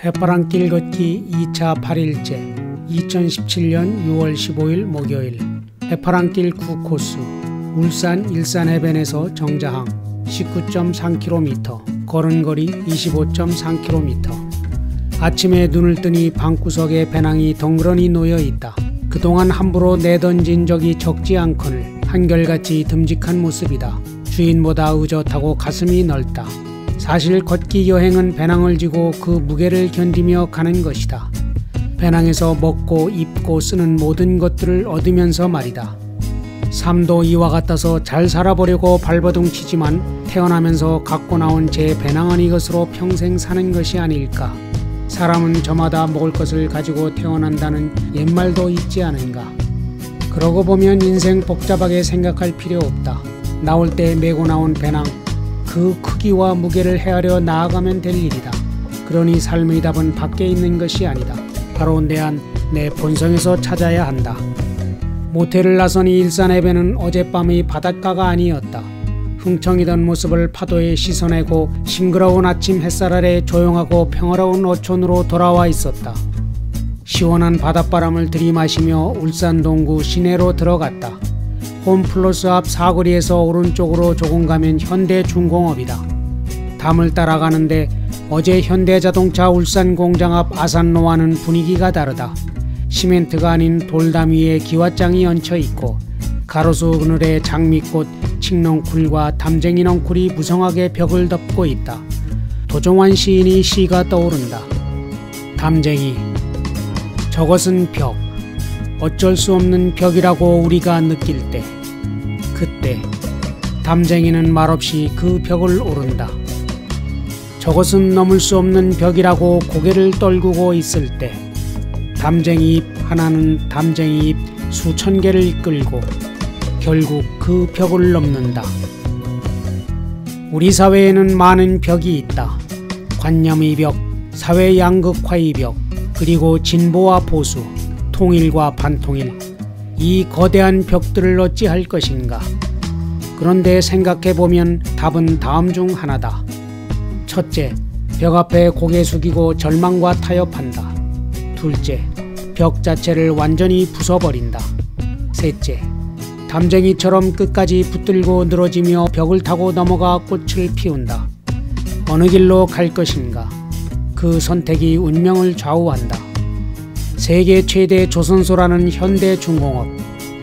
해파랑길 걷기 2차 8일째 2017년 6월 15일 목요일 해파랑길 9코스 울산 일산해변에서 정자항 19.3km 걸은거리 25.3km. 아침에 눈을 뜨니 방구석에 배낭이 덩그러니 놓여있다. 그동안 함부로 내던진 적이 적지 않거늘 한결같이 듬직한 모습이다. 주인보다 의젓하고 가슴이 넓다. 사실 걷기 여행은 배낭을 지고 그 무게를 견디며 가는 것이다. 배낭에서 먹고 입고 쓰는 모든 것들을 얻으면서 말이다. 삶도 이와 같아서 잘 살아보려고 발버둥치지만 태어나면서 갖고 나온 제 배낭은 이것으로 평생 사는 것이 아닐까. 사람은 저마다 먹을 것을 가지고 태어난다는 옛말도 있지 않은가. 그러고 보면 인생 복잡하게 생각할 필요 없다. 나올 때 메고 나온 배낭, 그 크기와 무게를 헤아려 나아가면 될 일이다. 그러니 삶의 답은 밖에 있는 것이 아니다. 바로 내 안, 내 본성에서 찾아야 한다. 모텔을 나서니 일산해변은 어젯밤의 바닷가가 아니었다. 흥청이던 모습을 파도에 씻어내고 싱그러운 아침 햇살 아래 조용하고 평화로운 어촌으로 돌아와 있었다. 시원한 바닷바람을 들이마시며 울산 동구 시내로 들어갔다. 홈플러스 앞 사거리에서 오른쪽으로 조금 가면 현대중공업이다. 담을 따라가는데 어제 현대자동차 울산 공장 앞 아산로와는 분위기가 다르다. 시멘트가 아닌 돌담 위에 기와장이 얹혀있고 가로수 그늘에 장미꽃, 칡넝쿨과 담쟁이 넝쿨이 무성하게 벽을 덮고 있다. 도종환 시인의 시가 떠오른다. 담쟁이, 저것은 벽. 어쩔 수 없는 벽이라고 우리가 느낄 때, 그때 담쟁이는 말없이 그 벽을 오른다. 저것은 넘을 수 없는 벽이라고 고개를 떨구고 있을 때 담쟁이 잎 하나는 담쟁이 잎 수천 개를 이끌고 결국 그 벽을 넘는다. 우리 사회에는 많은 벽이 있다. 관념의 벽, 사회 양극화의 벽, 그리고 진보와 보수, 통일과 반통일, 이 거대한 벽들을 어찌할 것인가. 그런데 생각해보면 답은 다음 중 하나다. 첫째, 벽 앞에 고개 숙이고 절망과 타협한다. 둘째, 벽 자체를 완전히 부숴버린다. 셋째, 담쟁이처럼 끝까지 붙들고 늘어지며 벽을 타고 넘어가 꽃을 피운다. 어느 길로 갈 것인가. 그 선택이 운명을 좌우한다. 세계 최대 조선소라는 현대중공업,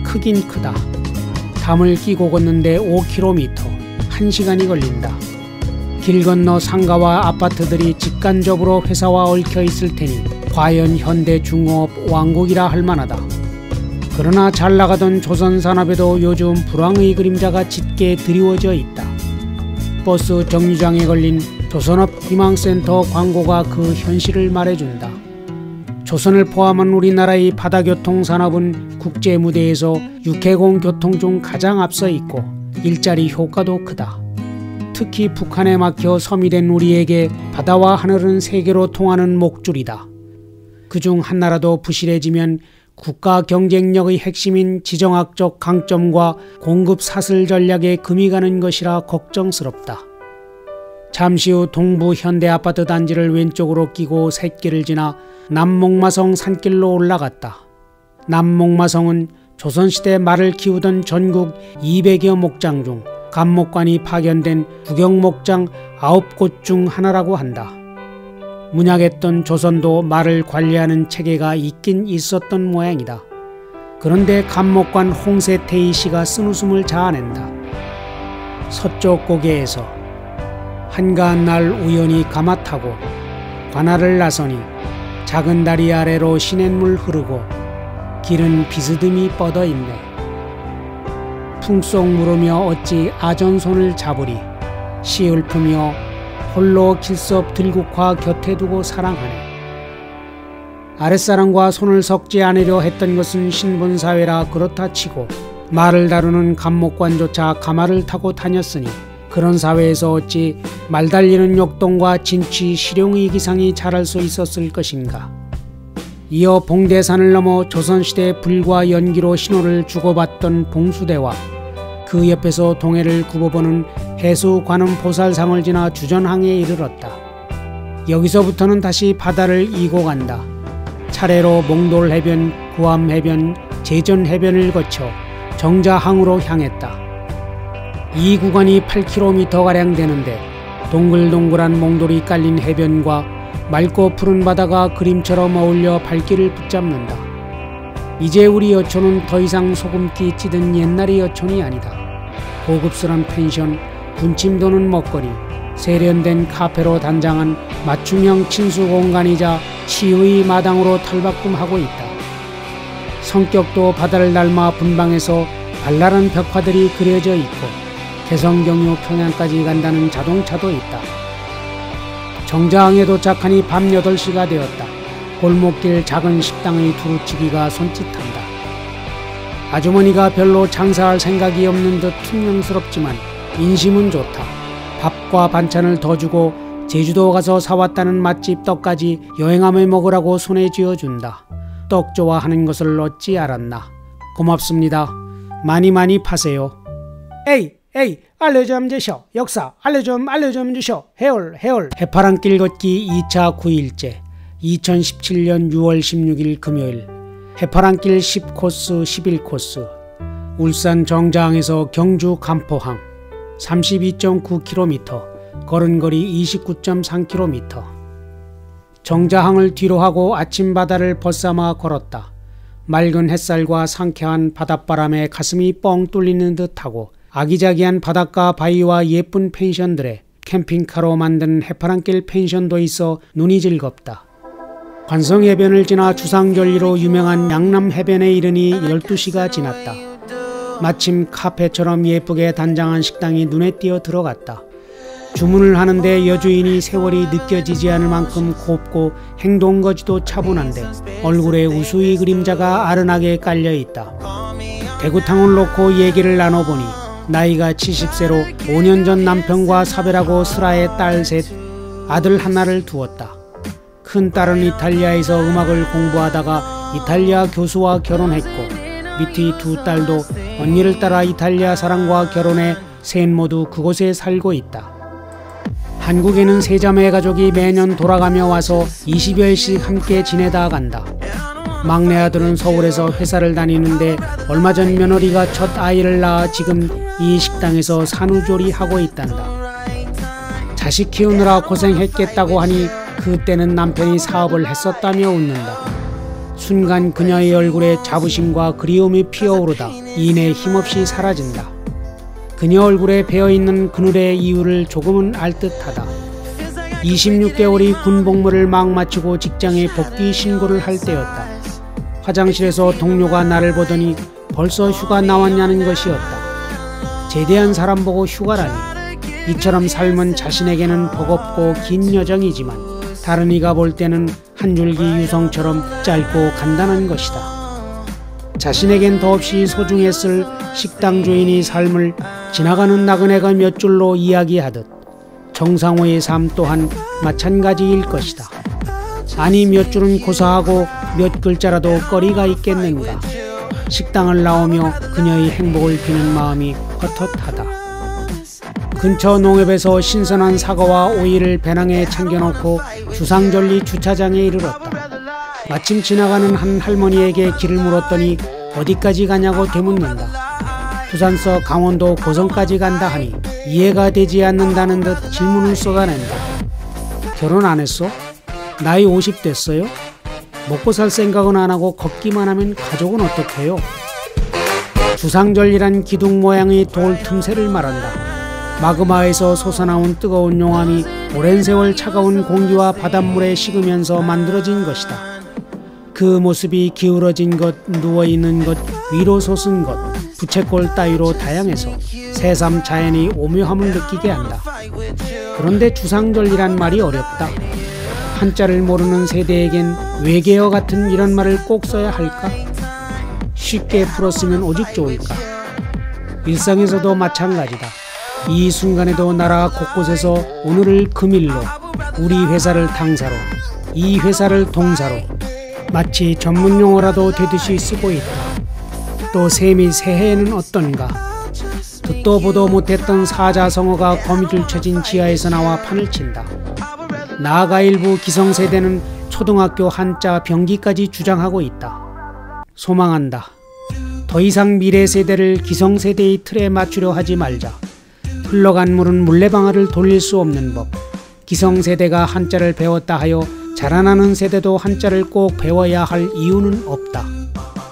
크긴 크다. 담을 끼고 걷는데 5km, 1시간이 걸린다. 길 건너 상가와 아파트들이 직간접으로 회사와 얽혀 있을 테니 과연 현대중공업 왕국이라 할 만하다. 그러나 잘 나가던 조선산업에도 요즘 불황의 그림자가 짙게 드리워져 있다. 버스 정류장에 걸린 조선업 희망센터 광고가 그 현실을 말해준다. 조선을 포함한 우리나라의 바다교통산업은 국제무대에서 육해공 교통 중 가장 앞서 있고 일자리 효과도 크다. 특히 북한에 막혀 섬이 된 우리에게 바다와 하늘은 세계로 통하는 목줄이다. 그중 한나라도 부실해지면 국가 경쟁력의 핵심인 지정학적 강점과 공급 사슬 전략에 금이 가는 것이라 걱정스럽다. 잠시 후 동부 현대아파트 단지를 왼쪽으로 끼고 샛길을 지나 남목마성 산길로 올라갔다. 남목마성은 조선시대 말을 키우던 전국 200여 목장 중 감목관이 파견된 국영목장 9곳 중 하나라고 한다. 문약했던 조선도 말을 관리하는 체계가 있긴 있었던 모양이다. 그런데 감목관 홍세태희 씨가 쓴웃음을 자아낸다. 서쪽 고개에서 한가한 날 우연히 가마타고 관할을 나서니 작은 다리 아래로 시냇물 흐르고 길은 비스듬히 뻗어있네. 풍속 물으며 어찌 아전손을 잡으리. 시 읊으며 홀로 길섭 들국화 곁에 두고 사랑하네. 아랫사람과 손을 섞지 않으려 했던 것은 신분사회라 그렇다 치고 말을 다루는 감목관조차 가마를 타고 다녔으니 그런 사회에서 어찌 말 달리는 역동과 진취 실용의 기상이 자랄 수 있었을 것인가. 이어 봉대산을 넘어 조선시대 불과 연기로 신호를 주고받던 봉수대와 그 옆에서 동해를 굽어보는 해수관음 보살상을 지나 주전항에 이르렀다. 여기서부터는 다시 바다를 이고 간다. 차례로 몽돌 해변, 구암 해변, 제전 해변을 거쳐 정자항으로 향했다. 이 구간이 8km가량 되는데 동글동글한 몽돌이 깔린 해변과 맑고 푸른 바다가 그림처럼 어울려 발길을 붙잡는다. 이제 우리 여촌은 더 이상 소금기 찌든 옛날의 여촌이 아니다. 고급스런 펜션, 군침 도는 먹거리, 세련된 카페로 단장한 맞춤형 친수 공간이자 치의 마당으로 탈바꿈하고 있다. 성격도 바다를 닮아 분방해서 발랄한 벽화들이 그려져 있고 개성경유 평양까지 간다는 자동차도 있다. 정자항에 도착하니 밤 8시가 되었다. 골목길 작은 식당의 두루치기가 손짓한다. 아주머니가 별로 장사할 생각이 없는 듯 퉁명스럽지만 인심은 좋다. 밥과 반찬을 더 주고 제주도 가서 사왔다는 맛집 떡까지 여행하며 먹으라고 손에 쥐어준다. 떡 좋아하는 것을 어찌 알았나. 고맙습니다. 많이 파세요. 에이 알려좀 주셔. 역사 알려좀 주셔. 해올 해파랑길 걷기 2차 9일째 2017년 6월 16일 금요일 해파랑길 10코스 11코스 울산 정자항에서 경주 간포항 32.9km 걸은거리 29.3km 정자항을 뒤로하고 아침 바다를 벗삼아 걸었다. 맑은 햇살과 상쾌한 바닷바람에 가슴이 뻥 뚫리는 듯하고 아기자기한 바닷가 바위와 예쁜 펜션들에 캠핑카로 만든 해파랑길 펜션도 있어 눈이 즐겁다. 관성해변을 지나 주상절리로 유명한 양남해변에 이르니 12시가 지났다. 마침 카페처럼 예쁘게 단장한 식당이 눈에 띄어 들어갔다. 주문을 하는데 여주인이 세월이 느껴지지 않을 만큼 곱고 행동거지도 차분한데 얼굴에 우수의 그림자가 아른하게 깔려있다. 대구탕을 놓고 얘기를 나눠보니 나이가 70세로 5년 전 남편과 사별하고 슬하에 딸 셋, 아들 하나를 두었다. 큰 딸은 이탈리아에서 음악을 공부하다가 이탈리아 교수와 결혼했고 밑의 두 딸도 언니를 따라 이탈리아 사람과 결혼해 셋 모두 그곳에 살고 있다. 한국에는 세 자매 가족이 매년 돌아가며 와서 20여일씩 함께 지내다 간다. 막내 아들은 서울에서 회사를 다니는데 얼마 전 며느리가 첫 아이를 낳아 지금 이 식당에서 산후조리하고 있단다. 자식 키우느라 고생했겠다고 하니 그때는 남편이 사업을 했었다며 웃는다. 순간 그녀의 얼굴에 자부심과 그리움이 피어오르다 이내 힘없이 사라진다. 그녀 얼굴에 배어있는 그늘의 이유를 조금은 알 듯하다. 26개월이 군복무를 막 마치고 직장에 복귀 신고를 할 때였다. 화장실에서 동료가 나를 보더니 벌써 휴가 나왔냐는 것이었다. 제대한 사람 보고 휴가라니. 이처럼 삶은 자신에게는 버겁고 긴 여정이지만 다른 이가 볼 때는 한 줄기 유성처럼 짧고 간단한 것이다. 자신에겐 더없이 소중했을 식당 주인의 삶을 지나가는 나그네가 몇 줄로 이야기하듯 정상호의 삶 또한 마찬가지일 것이다. 아니 몇 줄은 고사하고 몇 글자라도 거리가 있겠는가. 식당을 나오며 그녀의 행복을 비는 마음이 헛헛하다. 근처 농협에서 신선한 사과와 오이를 배낭에 챙겨놓고 주상절리 주차장에 이르렀다. 마침 지나가는 한 할머니에게 길을 물었더니 어디까지 가냐고 되묻는다. 부산서 강원도 고성까지 간다 하니 이해가 되지 않는다는 듯 질문을 쏟아낸다. 결혼 안 했어? 나이 50 됐어요? 먹고 살 생각은 안 하고 걷기만 하면 가족은 어떡해요? 주상절리란 기둥 모양의 돌 틈새를 말한다. 마그마에서 솟아나온 뜨거운 용암이 오랜 세월 차가운 공기와 바닷물에 식으면서 만들어진 것이다. 그 모습이 기울어진 것, 누워있는 것, 위로 솟은 것, 부채꼴 따위로 다양해서 새삼 자연의 오묘함을 느끼게 한다. 그런데 주상절리란 말이 어렵다. 한자를 모르는 세대에겐 외계어 같은 이런 말을 꼭 써야 할까? 쉽게 풀었으면 오직 좋을까? 일상에서도 마찬가지다. 이 순간에도 나라 곳곳에서 오늘을 금일로, 우리 회사를 당사로, 이 회사를 동사로 마치 전문용어라도 되듯이 쓰고 있다. 또 셈이 새해에는 어떤가? 듣도 보도 못했던 사자성어가 거미줄 쳐진 지하에서 나와 판을 친다. 나아가 일부 기성세대는 초등학교 한자 병기까지 주장하고 있다. 소망한다. 더 이상 미래 세대를 기성세대의 틀에 맞추려 하지 말자. 흘러간 물은 물레방아를 돌릴 수 없는 법. 기성세대가 한자를 배웠다 하여 자라나는 세대도 한자를 꼭 배워야 할 이유는 없다.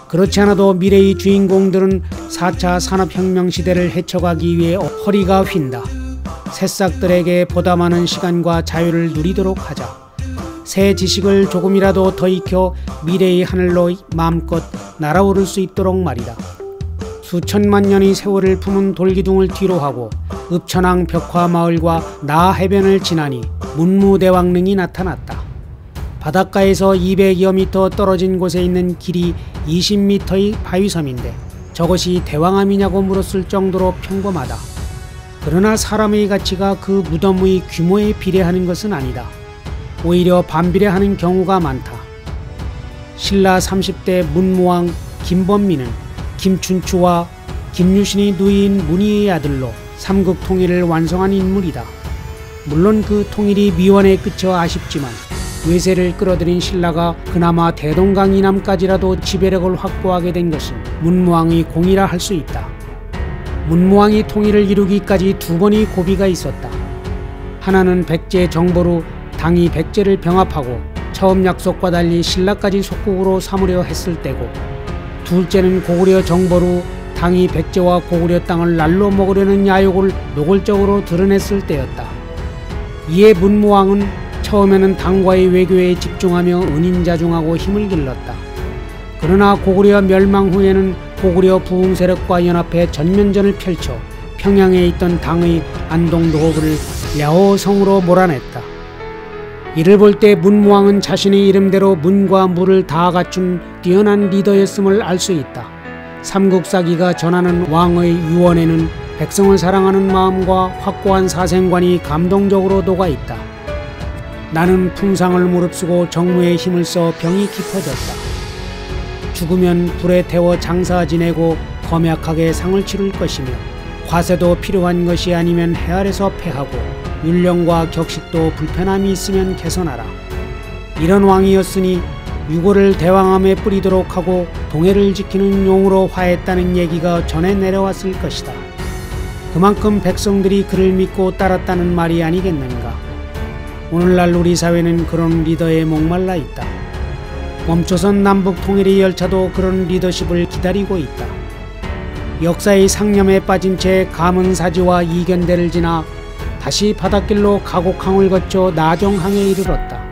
그렇지 않아도 미래의 주인공들은 4차 산업혁명 시대를 헤쳐가기 위해 허리가 휜다. 새싹들에게 보다 많은 시간과 자유를 누리도록 하자. 새 지식을 조금이라도 더 익혀 미래의 하늘로 마음껏 날아오를 수 있도록 말이다. 수천만 년의 세월을 품은 돌기둥을 뒤로하고 읍천항 벽화마을과 나해변을 지나니 문무대왕릉이 나타났다. 바닷가에서 200여 미터 떨어진 곳에 있는 길이 20미터의 바위섬인데 저것이 대왕암이냐고 물었을 정도로 평범하다. 그러나 사람의 가치가 그 무덤의 규모에 비례하는 것은 아니다. 오히려 반비례하는 경우가 많다. 신라 30대 문무왕 김범민은 김춘추와 김유신의 누이인 문희의 아들로 삼국 통일을 완성한 인물이다. 물론 그 통일이 미완에 그쳐 아쉽지만 외세를 끌어들인 신라가 그나마 대동강 이남까지라도 지배력을 확보하게 된 것은 문무왕의 공이라 할 수 있다. 문무왕이 통일을 이루기까지 두 번의 고비가 있었다. 하나는 백제 정보로 당이 백제를 병합하고 처음 약속과 달리 신라까지 속국으로 삼으려 했을 때고, 둘째는 고구려 정보로 당이 백제와 고구려 땅을 날로 먹으려는 야욕을 노골적으로 드러냈을 때였다. 이에 문무왕은 처음에는 당과의 외교에 집중하며 은인자중하고 힘을 길렀다. 그러나 고구려 멸망 후에는 고구려 부흥 세력과 연합해 전면전을 펼쳐 평양에 있던 당의 안동도호부를 랴오성으로 몰아냈다. 이를 볼 때 문무왕은 자신의 이름대로 문과 무를 다 갖춘 뛰어난 리더였음을 알 수 있다. 삼국사기가 전하는 왕의 유언에는 백성을 사랑하는 마음과 확고한 사생관이 감동적으로 녹아있다. 나는 풍상을 무릅쓰고 정무에 힘을 써 병이 깊어졌다. 죽으면 불에 태워 장사 지내고 검약하게 상을 치를 것이며, 과세도 필요한 것이 아니면 해 아래서 패하고, 율령과 격식도 불편함이 있으면 개선하라. 이런 왕이었으니 유고를 대왕암에 뿌리도록 하고 동해를 지키는 용으로 화했다는 얘기가 전해 내려왔을 것이다. 그만큼 백성들이 그를 믿고 따랐다는 말이 아니겠는가. 오늘날 우리 사회는 그런 리더에 목말라 있다. 멈춰선 남북 통일의 열차도 그런 리더십을 기다리고 있다. 역사의 상념에 빠진 채 가문사지와 이견대를 지나 다시 바닷길로 가곡항을 거쳐 나정항에 이르렀다.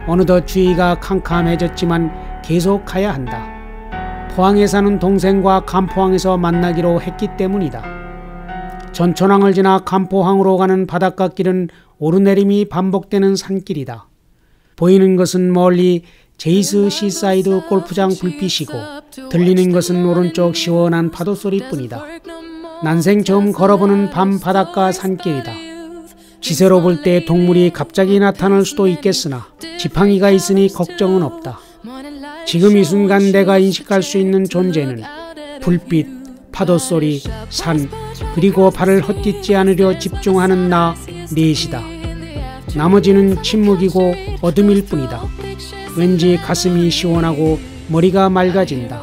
어느덧 주위가 캄캄해졌지만 계속 가야 한다. 포항에 사는 동생과 간포항에서 만나기로 했기 때문이다. 전천항을 지나 간포항으로 가는 바닷가 길은 오르내림이 반복되는 산길이다. 보이는 것은 멀리 제이스 시사이드 골프장 불빛이고 들리는 것은 오른쪽 시원한 파도 소리뿐이다. 난생 처음 걸어보는 밤 바닷가 산길이다. 지세로 볼 때 동물이 갑자기 나타날 수도 있겠으나 지팡이가 있으니 걱정은 없다. 지금 이 순간 내가 인식할 수 있는 존재는 불빛, 파도소리, 산, 그리고 발을 헛딛지 않으려 집중하는 나 넷이다. 나머지는 침묵이고 어둠일 뿐이다. 왠지 가슴이 시원하고 머리가 맑아진다.